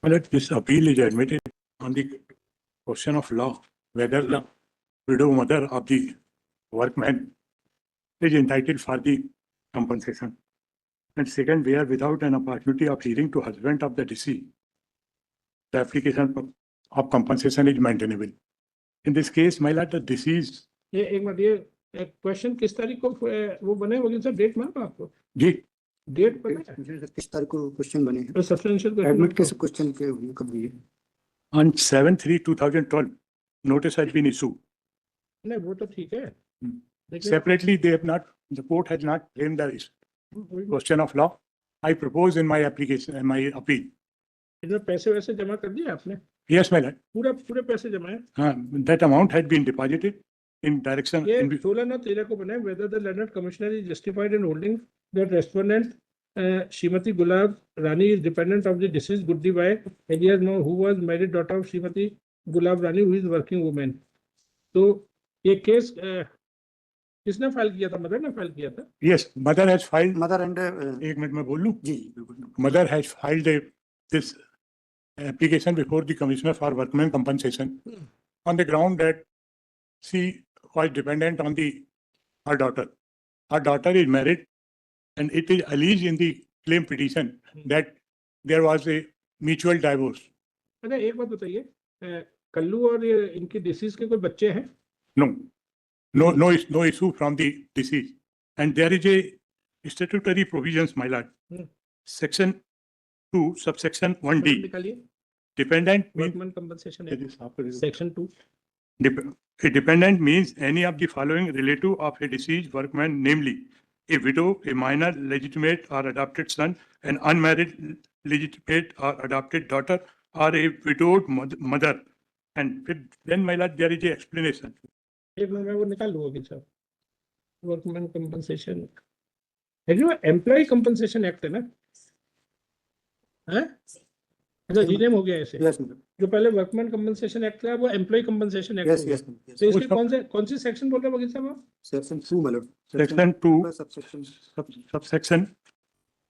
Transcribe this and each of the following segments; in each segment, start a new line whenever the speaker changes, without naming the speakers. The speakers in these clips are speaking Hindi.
Well, this appeal is admitted on the question of law, whether the widow mother of the workman is entitled for the compensation. And second, where without an opportunity of hearing to husband of the deceased, the application of compensation is maintainable. In this case, my lord, the deceased.
ये एक बार ये क्वेश्चन किस तारीख को वो बने वकील साहब, डेट मालूम आपको?
जी,
डेट पता है?
किस तारीख को क्वेश्चन बने हैं?
सब्सटेंशियल
एडमिट के क्वेश्चन के कब हुई है?
on 7/3/2012, notice has been issued.
नहीं वो तो ठीक है, लेकिन
Separately, they have not, the court has not claimed the question of law. I propose in my application, in my appeal.
इधर पैसे वैसे जमा कर दिए आपने?
Yes, my lord.
पूरे पैसे जमा है?
That amount had been deposited in direction.
ये 16/9/13 को बना है, whether the learned commissioner is justified in holding that respondent Srimati Gulab Rani is dependent of the deceased Guddi Bai, alias no, who was married daughter of Srimati Gulab Rani, who is working woman. तो ये केस किसने फाइल किया था? मदर ने फाइल किया था?
Yes, mother has filed.
Mother and
एक मिनट में बोल लूं.
जी बिल्कुल.
Mother has filed this application before the Commissioner for Workmen Compensation on the ground that she was dependent on her daughter. Her daughter is married, and it is alleged in the claim petition that there was a mutual divorce.
अच्छा एक बात बताइए, कल्लू और ये इनकी डिसीज के कोई बच्चे हैं?
No issue from the deceased. And there is a statutory provisions, my lord. Section 2, subsection 1D.
निकालिए.
Dependent means
workman compensation section 2.
a dependent means any of the following relative of a deceased workman, namely a widow, a minor legitimate or adopted son, an unmarried legitimate or adopted daughter, or a widowed mother. And then, my lord, there is a explanation.
एक मिनट में वो निकाल लूंगा साहब. वर्कमैन कंपनसेशन है जो एम्प्लॉय कंपनसेशन एक्ट है ना? हैं? अच्छा रीनेम हो गया ऐसे.
यस
जो पहले वर्कमैन कंपनसेशन एक्ट था वो एम्प्लॉय कंपनसेशन एक्ट
यस
हो गया.
यस.
तो इसके कौन सी सेक्शन बोल रहे हैं वकील साहब आप?
सेक्शन 2 मतलब
Section 2,
subsection
subsection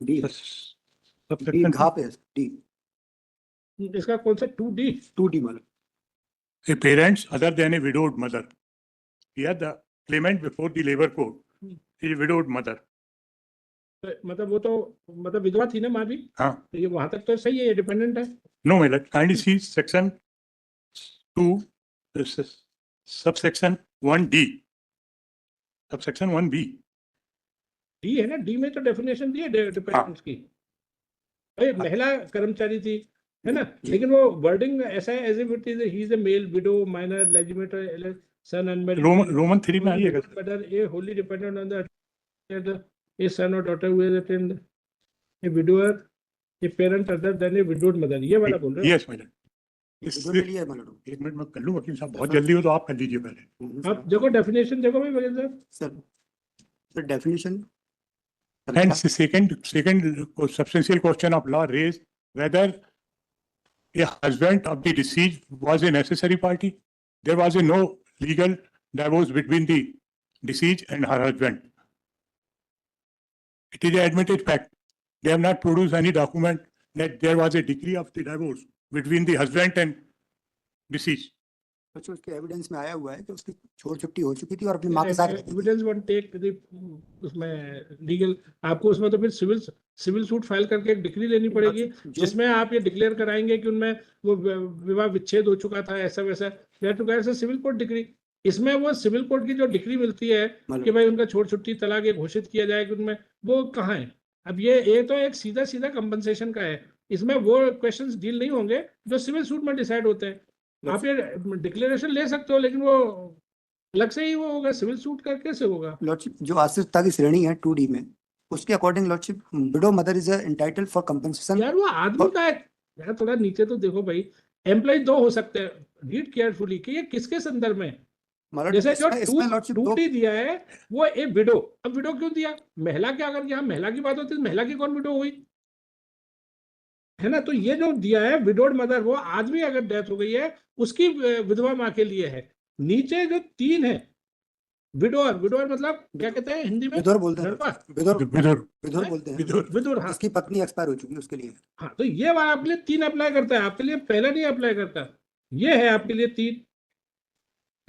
D.
subsection
घा पे डी.
इसका कौन सा 2D?
2D मतलब
a parents other than a widowed mother. Here the claimant before the labor court is a widowed mother.
मतलब वो तो मतलब विधवा थी ना माँ भी?
हाँ.
तो ये वहां तक तो सही है, ये डिपेंडेंट है.
No, my lord, kindly see section 2, subsection 1D. Subsection 1B.
D है ना? डी में तो डेफिनेशन दी है डिपेंडेंट्स की. अरे महिला कर्मचारी थी है ना, लेकिन वो वर्डिंग ऐसा है as if it is he is a male widow minor legitimate son unmarried.
Roman 3 में आइएगा.
Mother a wholly dependent on the a son और daughter who is attend a widower a parent other than a widowed mother. ये वाला बोल रहे हैं.
Yes, my lord.
के लिए मतलब.
एक मिनट में कर लूं वकील साहब, बहुत जल्दी हो तो आप कर लीजिए पहले.
आप देखो डेफिनेशन देखो भाई वकील साहब.
Sir definition.
And second substantial question of law raised whether a husband of the deceased was a necessary party. There was no legal divorce between the deceased and her husband. It is an admitted fact. They have not produced any document that there was a decree of the divorce between the husband and deceased.
बच्चों उसके एविडेंस में आया हुआ है कि उसकी छोड़ छुट्टी हो चुकी थी और अपनी मां के साथ
एविडेंस वन टेक उसमें लीगल आपको उसमें तो फिर सिविल सूट फाइल करके एक डिक्री लेनी पड़ेगी जिसमें आप ये डिक्लेयर कराएंगे कि उनमें वो विवाह विच्छेद हो चुका था ऐसा वैसा. Civil court decree. इसमें वो सिविल कोर्ट की जो डिक्री मिलती है कि भाई उनका छोड़ छुट्टी तलाक घोषित किया जाए कि उनमें वो कहाँ है. अब ये तो एक सीधा कंपनसेशन का है. इसमें वो क्वेश्चंस डील नहीं होंगे जो सिविल सूट में डिसाइड होते हैं. आप ये डिक्लेरेशन ले सकते हो लेकिन वो अलग से ही वो होगा. सिविल सूट का कैसे होगा?
लॉर्डशिप जो आश्रितता की श्रेणी है 2D में उसके according lordship window mother is entitled for compensation.
यार वो आदमी का यार थोड़ा नीचे तो देखो भाई. एम्प्लॉय 2 हो सकते हैं. रीड केयरफुली कि ये किसके संदर्भ में. जैसे जो 2D दिया है वो एक विडो. अब विडो क्यों दिया? महिला के अगर यहाँ महिला की बात होती है महिला की कौन विडो हुई है ना. तो ये जो दिया है विडोड मदर वो आदमी अगर डेथ हो गई है उसकी विधवा माँ के लिए है. नीचे जो 3 है विडोर, विडोर मतलब क्या कहते हैं हिंदी में?
विधुर बोलते हैं,
लड़का।
विधुर
विदुर
विधुर बोलते हैं,
विदुर
विदुर, हाँ।
जिसकी पत्नी एक्सपायर हो चुकी है उसके लिए।
हाँ, तो ये वाला आपके लिए 3 अप्लाई करता है, आपके लिए पहला नहीं अप्लाई करता। ये है आपके लिए 3,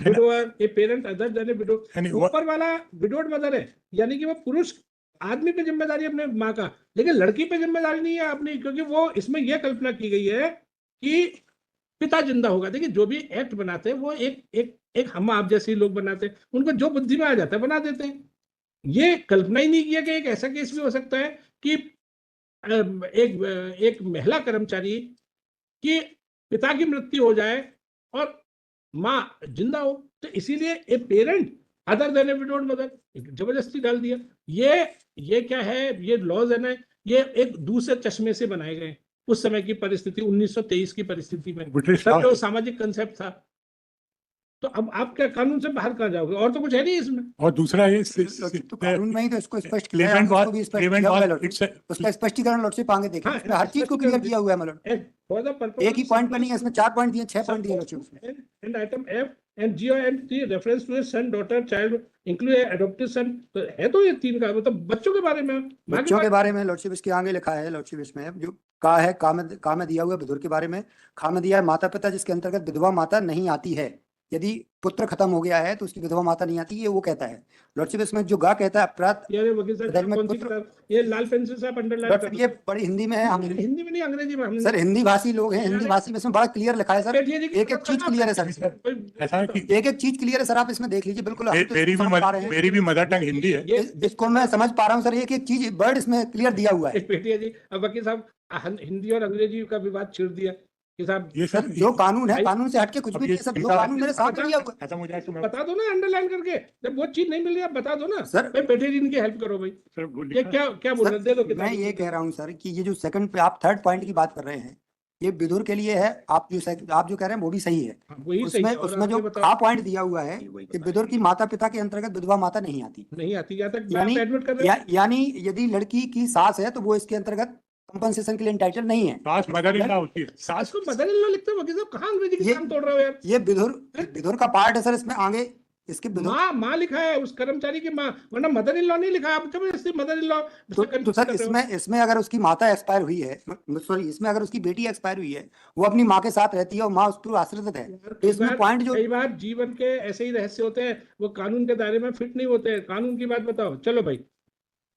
widower, a parent other than A window.
यानी
ऊपर वाला विडोड मदर है, यानी कि वो पुरुष आदमी पे जिम्मेदारी है अपने माँ का, लेकिन लड़की पे जिम्मेदारी नहीं है अपनी, क्योंकि वो इसमें यह कल्पना की गई है कि पिता जिंदा होगा। देखिए जो भी एक्ट बनाते हैं वो एक हम आप जैसे लोग बनाते हैं, उनको जो बुद्धि में आ जाता है बना देते हैं। ये कल्पना ही नहीं किया कि एक ऐसा केस भी हो सकता है कि एक महिला कर्मचारी कि पिता की मृत्यु हो जाए और माँ जिंदा हो, तो इसीलिए ए parent other than a widowed mother जबरदस्ती डाल दिया। ये क्या है, ये लॉज है ना, ये एक दूसरे चश्मे से बनाए गए उस समय की परिस्थिति, 1923 की परिस्थिति में,
ब्रिटिश
तब जो सामाजिक कंसेप्ट था। तो अब आप क्या कानून से बाहर कहाँ जाओगे, और तो कुछ है नहीं इसमें।
और दूसरा ये
तो कानून में ही तो इसको स्पष्ट किया है,
क्लेमेंट
उसको भी स्पष्ट
क्लेमेंट
किया हुआ है
वाज
लॉर्डशिप। उसका स्पष्टीकरण लॉर्डशिप आगे देखें,
हाँ,
इसमें हर चीज को क्लियर किया हुआ है मतलब।
For the purpose
एक ही
of
पॉइंट पर नहीं है, इसमें 4 पॉइंट दिए, 6 पॉइंट दिए लॉर्डशिप उसमें।
and item F and G and T reference to a son, daughter, child, include a adopted son, तो है तो ये 3 का मतलब बच्चों के बारे में, माँ
बच्चों के बारे में लॉर्डशिप इसके आगे लिखा है लॉर्डशिप इसमें जो का है, का में दिया हुआ है विधुर के बारे में, खा में दिया है माता पिता जिसके अंतर्गत विधवा माता नहीं आती है। यदि पुत्र खत्म हो गया है तो उसकी विधवा माता नहीं आती, ये वो कहता है लॉर्डशिप। इसमें जो गा कहता है अपराध,
ये वकील साहब
अदालत में
कौन सी
पुत्र-
किताब, ये लाल पेंसिल से आप अंडरलाइन
लॉर्डशिप ये बड़ी हिंदी में है, हम
हिंदी में नहीं अंग्रेजी में हमने
सर हिंदी भाषी लोग हैं, हिंदी भाषी में इसमें बड़ा क्लियर लिखा है सर,
बैठिए जी,
एक एक चीज क्लियर है सर इसमें,
ऐसा है कि
एक एक चीज क्लियर है सर, आप इसमें देख लीजिए बिल्कुल। हम तो
मेरी
समझ पा रहे हैं,
मेरी भी मदर टंग हिंदी है।
जिसको मैं समझ पा रहा हूँ सर, एक एक चीज वर्ड इसमें क्लियर दिया हुआ है।
बैठिए जी, अब वकील साहब हिंदी और अंग्रेजी का विवाद छिड़ दिया कि साहब
ये
सर
सर
जो कानून है,
भाई,
कानून से हटके कुछ
अब
भी
ये
नहीं है सर, जो
इनका-
कानून मेरे सामने दिया हुआ है।
ऐसा मुझे तो मैं
बता दो ना अंडरलाइन करके, जब वो चीज नहीं मिल रही आप बता दो ना
सर।
भाई, बैठे जी इनकी हेल्प करो भाई।
सर वो
ये
लिखा
क्या क्या बोल रहे हैं, दे दो
मैं
किताब।
ये कह रहा हूँ सर कि ये जो सेकंड पे आप थर्ड पॉइंट की बात कर रहे हैं, ये विदुर के लिए है। आप जो कह रहे हैं वो भी सही है।
हाँ, वही सही
उसमें
है, और
उसमें जो
आगे बताओ।
खा पॉइंट दिया हुआ है कि विदुर की माता पिता के अंतर्गत विधवा माता नहीं आती,
नहीं आती, यहाँ तक
यानी
आप एडमिट कर रहे हो।
यानी यदि लड़की की सास है तो वो इसके अंतर्गत कंपनसेशन के लिए एंटाइटल नहीं है।
सास मदर इन लॉ होती है। सास
इसको मदर इन लॉ लिखते हो वकील साहब, कहाँ अंग्रेजी की
ये-
टांग तोड़ रहे हो यार।
ये विदुर का पार्ट है सर, इसमें आगे इसके विदुर
माँ लिखा है उस कर्मचारी की माँ, वरना मदर इन लॉ नहीं लिखा। आप जबरदस्ती मदर इन लॉ
तो सर इसमें अगर उसकी माता एक्सपायर हुई है, सॉरी इसमें अगर उसकी बेटी एक्सपायर हुई है, वो अपनी माँ के साथ रहती है और माँ उस पर आश्रित है, तो इसमें पॉइंट जो
कई बार जीवन के ऐसे ही रहस्य होते हैं, वो कानून के दायरे में फिट नहीं होते हैं। कानून की बात बताओ, चलो भाई।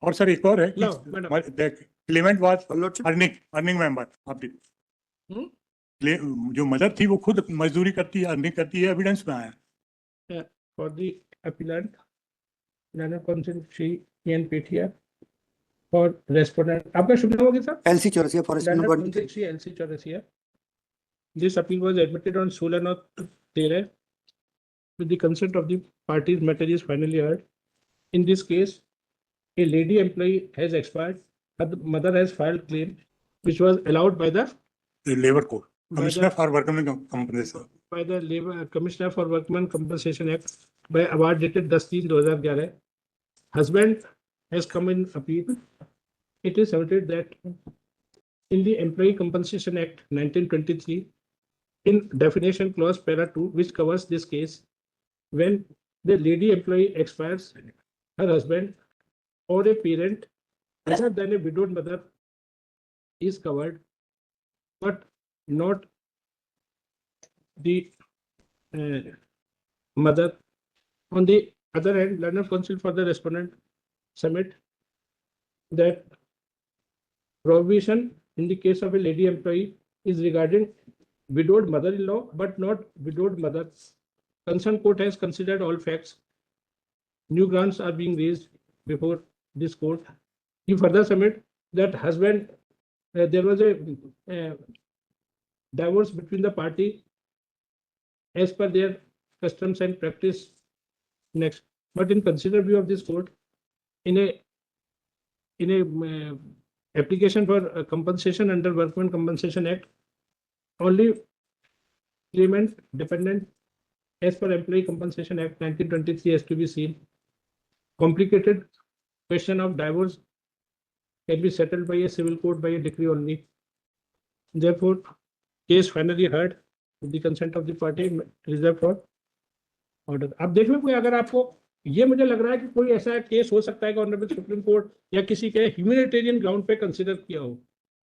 और सर एक और है
लो, मैडम।
कि Clement was
lordship
earning member. आप
हम्म?
जो मदर थी वो खुद मजदूरी करती है, अर्निंग करती है, एविडेंस में आया।
For the appellant, Nana Consent Shri N. Petia, for respondent, आपका शुभ नाम होगा sir?
LC Chaurasia forest
Nana
body.
Consent Shri LC Chaurasia. This appeal was admitted on 16 of 13 with the consent of the parties. Matter is finally heard. In this case, a lady employee has expired. Her mother has filed claim, which was allowed by the
labour code commissioner for workman compensation
by the Labor Commissioner for Workmen Compensation Act by award dated 10/3/2011. Husband has come in appeal. It is submitted that in the Employee Compensation Act 1923, in definition clause para 2, which covers this case, when the lady employee expires, her husband or a parent other than a widowed mother is covered, but not the mother. On the other hand, learned counsel for the respondent submit that prohibition in the case of a lady employee is regarding widowed mother-in-law, but not widowed mother. Concerned court has considered all facts. New grounds are being raised before this court. He further submit that husband, there was a divorce between the party as per their customs and practice. Next, but in considered view of this court, in a application for compensation under Workmen Compensation Act, only claimant dependent as per Employee Compensation Act 1923 has to be seen. Complicated question of divorce can be settled by a civil court by a decree only. Therefore, case finally heard with the consent of the party reserved for order. आप देख लो कोई अगर आपको ये मुझे लग रहा है कि कोई ऐसा केस हो सकता है कि ऑनरेबल सुप्रीम कोर्ट या किसी के ह्यूमैनिटेरियन ग्राउंड पे कंसिडर किया हो।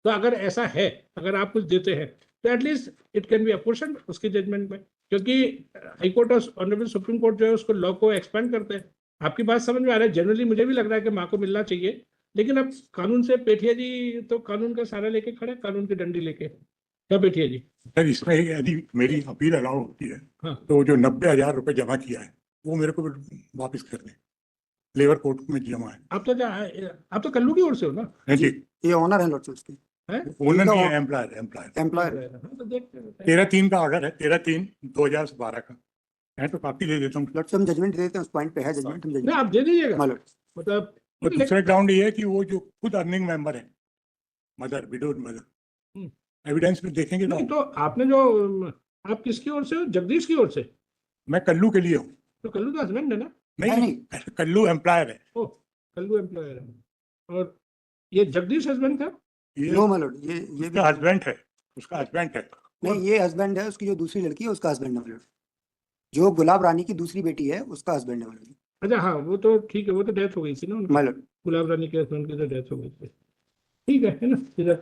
तो अगर ऐसा है, अगर आप कुछ देते हैं तो at least it can be apportion उसके जजमेंट में, क्योंकि हाईकोर्ट और ऑनरेबल सुप्रीम कोर्ट जो है उसको लॉ को एक्सपेंड करते हैं। आपकी बात समझ में आ रहा है, जनरली मुझे भी लग रहा है कि माँ को मिलना चाहिए, लेकिन अब कानून से पेठिया जी तो कानून का सहारा लेके खड़े, कानून की डंडी लेके, क्या पेठिया जी?
सर इसमें यदि मेरी अपील अलाउ होती है
हाँ।
तो जो 90,000 रुपए जमा किया है वो मेरे को वापस कर दें, लेबर कोर्ट में जमा है।
आप तो कल्लू की ओर से हो ना?
नहीं जी,
ये ऑनर है लॉर्डशिप उसकी,
है?
ओनर नहीं है,
इनका
एम्प्लॉयर एम्प्लॉयर।
एम्प्लॉयर।
हाँ, तो देखते हैं।
13/3 का ऑर्डर है, 13/3/2012 का है, तो काफी दे देता हूँ।
लॉर्डशिप हम जजमेंट दे देते हैं, उस पॉइंट पे है जजमेंट, हम
नहीं,
जजमेंट
आप दे दीजिएगा,
मालूम।
मतलब
और दूसरा ग्राउंड ये है कि वो जो खुद अर्निंग मेंबर है, मदर, विडोड मदर,
हम्म।
एविडेंस में देखेंगे
नहीं,
तो
तो आपने जो आप किसकी ओर से हो? जगदीश की ओर से?
मैं कल्लू के लिए हूँ।
तो कल्लू का हस्बैंड है ना?
नहीं
नहीं,
नहीं, कल्लू एम्प्लॉयर है।
ओ, कल्लू एम्प्लॉयर है। और ये जगदीश हस्बैंड था?
ये
नो मालूम, ये भी
उसका हस्बैंड है, उसका हस्बैंड है।
नहीं, ये हस्बैंड है, उसकी जो दूसरी लड़की है उसका हस्बैंड है मालूम। जो गुलाब रानी की दूसरी बेटी है उसका हस्बैंड है मालूम।
अच्छा, हाँ, वो तो ठीक है, वो तो डेथ हो गई थी ना उनकी।
मालूम।
गुलाब रानी के हस्बैंड की तो डेथ हो गई थी। ठीक है ना? इधर